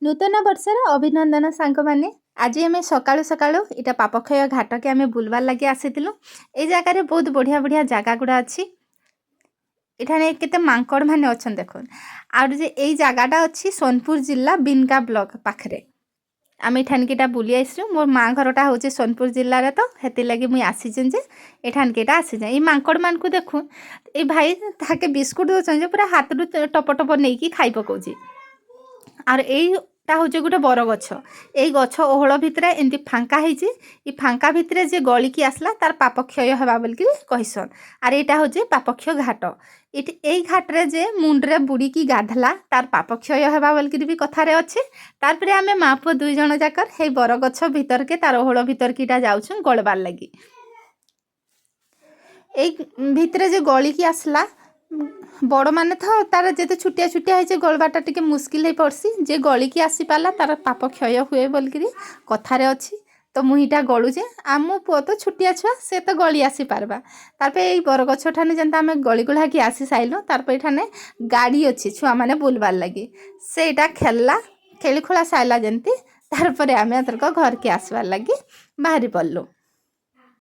नूतन वर्षर अभिनंदन सांग मैंने आज आम सकालू सकालू इटा पापक्षय घाट के आम बुलबार लगे आसीलु। ये जगार बहुत बढ़िया बढ़िया जगह गुड़ा अच्छी इठाने केते मांकड़ माने अच्छन देखुन आउर जे एई जगहटा अच्छी सोनपुर जिला बिनका ब्लॉक पाखरे आम एठानकेटा बुली आसलु। मोर माँ घरटा हूँ सोनपुर जिले तो हेती लगे मुई आसीचन जे एठानकेटा आसी जाए। मांकड़ मान को देखुन ये भाई ताके बिस्कुट दौरान पूरा हाथ टप टप नहीं कि खाई पकाउची आर এইটা হচ্ছে গোটে বড় গছ। এই গছ ওহଳ ভিতরে এমতি ফাঙ্কা হয়েছে। এই ফাঙ্কা ভিতরে যে গলিকি আসলা তার পাপ ক্ষয় হবা বলিকি কহিসন। আর এটা হচ্ছে পাপক্ষ ঘাট। এই ঘাটরে যে মুন্ডরে বুড়িকি গাধলা তার পাপ ক্ষয় হবা বলিকি বি কথারে আছে। তারপরে আমি মা পুଅ দুই জন যাকর সেই বড় গছ ভিতরকে তার ওহଳ ভিতরকিটা যাউছন গলবার লাগি। এই ভিতরে যে গলিকি আসলা बड़ माने तो तार जिते छुटिया छुटिया है गलबाटा टिके मुस्किल हो पड़सी जे गलिकी आसी पाला तार पाप क्षय हुए बोलिकी कथार अच्छी। तो मुहीटा गलुचे आम पुओ तो छुटिया छुआ से तो गली आसी पारबा। तार यही बरगछ ठाने जेनता आम गली गुलाकी आसी साइलु तार ठाने गाड़ी अच्छी छुआ मैंने बुलबार लगी सेटा खेलला खेली खोला साइला जमती तार आम घर के आसबार लगी बाहरी पड़लु।